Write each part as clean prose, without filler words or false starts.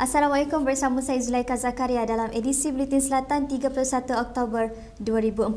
Assalamualaikum, bersama saya Zulaika Zakaria dalam edisi Buletin Selatan 31 Oktober 2014.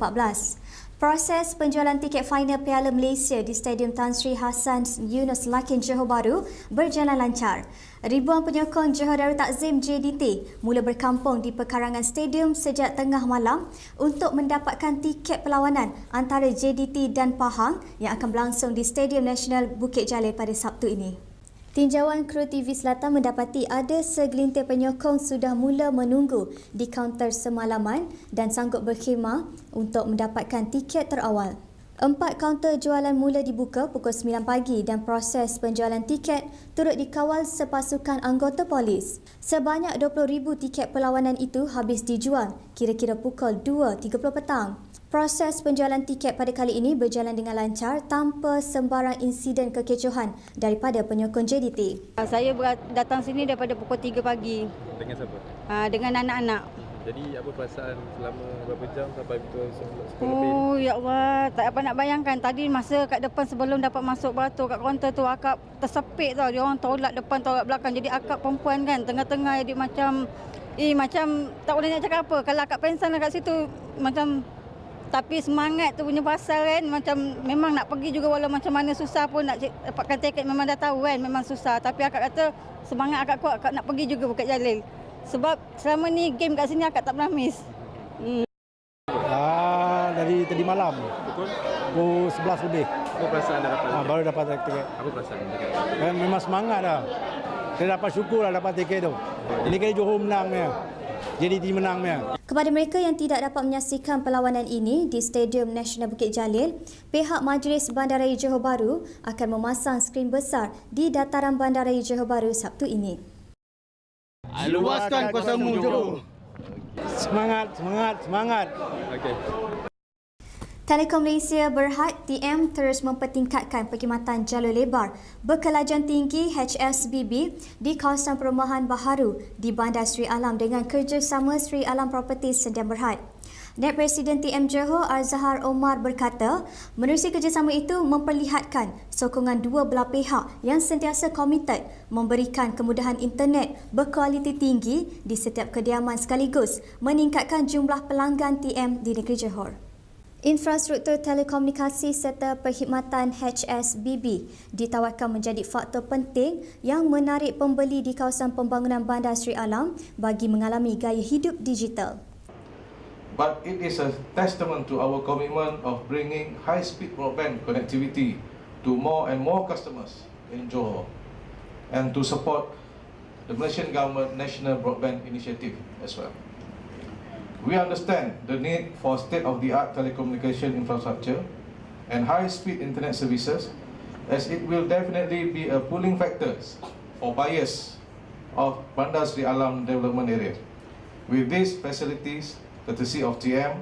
Proses penjualan tiket final Piala Malaysia di Stadium Tan Sri Hassan Yunos Lakin Johor Bahru berjalan lancar. Ribuan penyokong Johor Darul Takzim JDT mula berkampung di pekarangan stadium sejak tengah malam untuk mendapatkan tiket perlawanan antara JDT dan Pahang yang akan berlangsung di Stadium Nasional Bukit Jalil pada Sabtu ini. Tinjauan kru TV Selatan mendapati ada segelintir penyokong sudah mula menunggu di kaunter semalaman dan sanggup berkhemah untuk mendapatkan tiket terawal. 4 kaunter jualan mula dibuka pukul 9 pagi dan proses penjualan tiket turut dikawal sepasukan anggota polis. Sebanyak 20,000 tiket perlawanan itu habis dijual kira-kira pukul 2.30 petang. Proses penjualan tiket pada kali ini berjalan dengan lancar tanpa sembarang insiden kekecohan daripada penyokong JDT. Saya datang sini daripada pukul 3 pagi. Dengan siapa? Dengan anak-anak. Jadi apa perasaan selama berapa jam sampai pukul 10 lebih? Oh ya Allah, tak apa nak bayangkan. Tadi masa kat depan sebelum dapat masuk beratur kat kaunter tu, akak tersepit tau. Dia orang tolak depan, tolak belakang. Jadi akak perempuan kan, tengah-tengah jadi macam tak boleh nak cakap apa. Kalau akak pengsan kat situ macam. Tapi semangat tu punya pasal kan, macam memang nak pergi juga walau macam mana susah pun nak dapatkan tiket, memang dah tahu kan memang susah. Tapi akak kata semangat akak kuat, akak nak pergi juga Bukit Jalil. Sebab selama ni game kat sini akak tak pernah miss. Dari tadi malam. Pukul 11 lebih. Apa perasaan dah dapat? Baru dapat tiket. Apa perasaan? Memang semangat dah. Saya dapat syukur lah dapat tiket tu. Ini kali Johor menangnya. JDT menangnya. Kepada mereka yang tidak dapat menyaksikan perlawanan ini di Stadium Nasional Bukit Jalil, pihak Majlis Bandaraya Johor Bahru akan memasang skrin besar di dataran Bandaraya Johor Bahru Sabtu ini. Luaskan kuasamu Johor. Semangat, semangat, semangat. Okey. Telekom Malaysia Berhad TM terus mempertingkatkan perkhidmatan jalur lebar berkelajuan tinggi HSBB di kawasan perumahan baharu di Bandar Sri Alam dengan kerjasama Sri Alam Properties Sdn Berhad. Naib Presiden TM Johor Azhar Omar berkata, menerusi kerjasama itu memperlihatkan sokongan dua belah pihak yang sentiasa komited memberikan kemudahan internet berkualiti tinggi di setiap kediaman sekaligus meningkatkan jumlah pelanggan TM di negeri Johor. Infrastruktur telekomunikasi serta perkhidmatan HSBB ditawarkan menjadi faktor penting yang menarik pembeli di kawasan pembangunan Bandar Sri Alam bagi mengalami gaya hidup digital. But it is a testament to our commitment of bringing high-speed broadband connectivity to more and more customers in Johor and to support the Malaysian Government National Broadband Initiative as well. We understand the need for state-of-the-art telecommunication infrastructure and high-speed internet services, as it will definitely be a pulling factor for buyers of Bandar Sri Alam development area. With these facilities, courtesy of TM,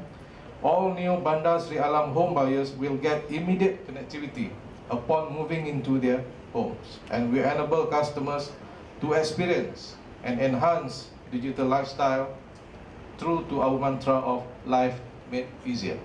all new Bandar Sri Alam home buyers will get immediate connectivity upon moving into their homes, and we enable customers to experience and enhance digital lifestyle true to our mantra of life made easier.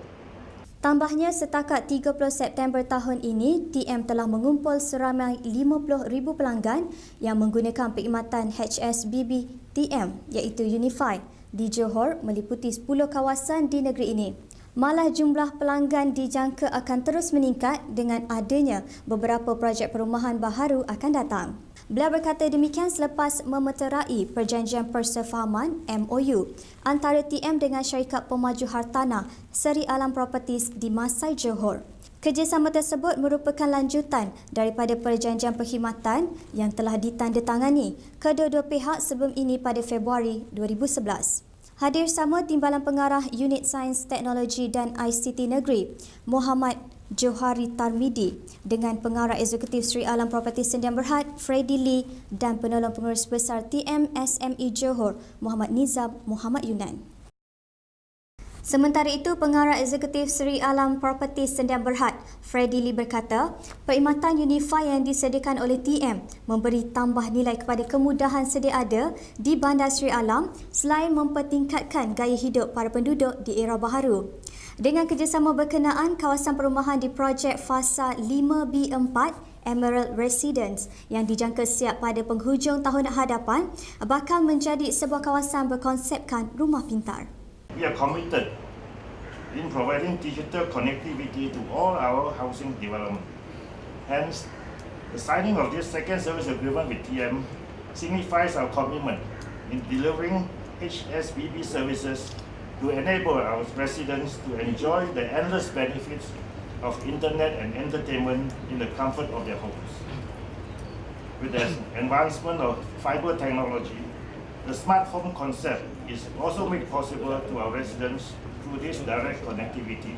Tambahnya, setakat 30 September tahun ini, TM telah mengumpul seramai 50,000 pelanggan yang menggunakan perkhidmatan HSBB TM iaitu Unify di Johor meliputi 10 kawasan di negeri ini. Malah jumlah pelanggan dijangka akan terus meningkat dengan adanya beberapa projek perumahan baharu akan datang. Beliau berkata demikian selepas memeterai perjanjian persefahaman MOU antara TM dengan syarikat pemaju hartanah Sri Alam Properties di Masai Johor. Kerjasama tersebut merupakan lanjutan daripada perjanjian perkhidmatan yang telah ditandatangani kedua-dua pihak sebelum ini pada Februari 2011. Hadir sama Timbalan Pengarah Unit Sains Teknologi dan ICT Negeri Muhammad Johari Tarmidi dengan Pengarah Eksekutif Sri Alam Properties Sdn Berhad Freddy Lee dan Penolong Pengurus Besar TM SME Johor Muhammad Nizam Muhammad Yunan. Sementara itu, Pengarah Eksekutif Sri Alam Properties Sdn Berhad Freddy Lee berkata, perkhidmatan Unify yang disediakan oleh TM memberi tambah nilai kepada kemudahan sedia ada di Bandar Sri Alam selain mempertingkatkan gaya hidup para penduduk di era baharu. Dengan kerjasama berkenaan, kawasan perumahan di projek Fasa 5B4 Emerald Residence yang dijangka siap pada penghujung tahun hadapan bakal menjadi sebuah kawasan berkonsepkan rumah pintar. We are committed in providing digital connectivity to all our housing development. Hence, the signing of this second service agreement with TM signifies our commitment in delivering HSBB services to enable our residents to enjoy the endless benefits of internet and entertainment in the comfort of their homes. With the advancement of fiber technology, the smart home concept is also made possible to our residents through this direct connectivity.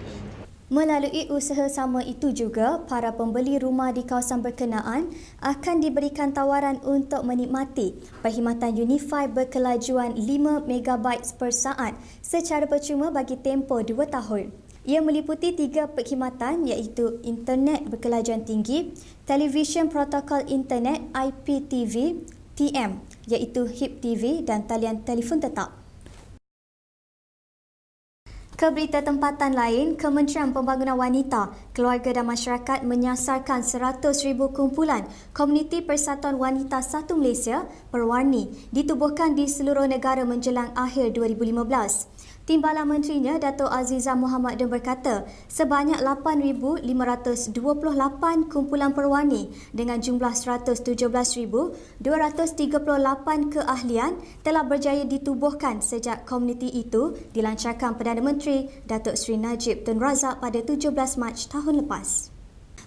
Melalui usaha sama itu juga, para pembeli rumah di kawasan berkenaan akan diberikan tawaran untuk menikmati perkhidmatan Unify berkelajuan 5 MB per saat secara percuma bagi tempoh 2 tahun. Ia meliputi 3 perkhidmatan iaitu internet berkelajuan tinggi, televisyen protokol internet IPTV, TM iaitu HIP TV dan talian telefon tetap. Ke berita tempatan lain, Kementerian Pembangunan Wanita, Keluarga dan Masyarakat menyasarkan 100,000 kumpulan Komuniti Persatuan Wanita Satu Malaysia Perwarni ditubuhkan di seluruh negara menjelang akhir 2015. Timbalan Menterinya, Dato' Azizah Muhammad Dan berkata, sebanyak 8,528 kumpulan perwarni dengan jumlah 117,238 keahlian telah berjaya ditubuhkan sejak komuniti itu dilancarkan Perdana Menteri Datuk Seri Najib Tun Razak pada 17 Mac tahun lepas.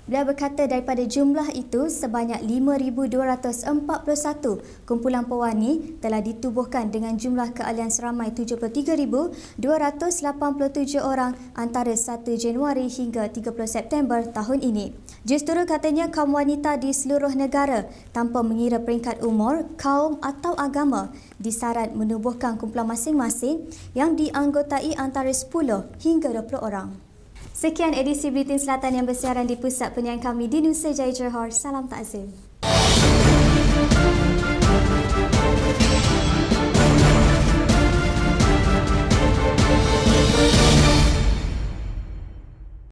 Beliau berkata daripada jumlah itu, sebanyak 5,241 kumpulan pewarni telah ditubuhkan dengan jumlah keahlian seramai 73,287 orang antara 1 Januari hingga 30 September tahun ini. Justru katanya kaum wanita di seluruh negara tanpa mengira peringkat umur, kaum atau agama disarat menubuhkan kumpulan masing-masing yang dianggotai antara 10 hingga 20 orang. Sekian edisi Buletin Selatan yang bersiaran di pusat penyiaran kami di Nusa Jaya, Johor. Salam takzim.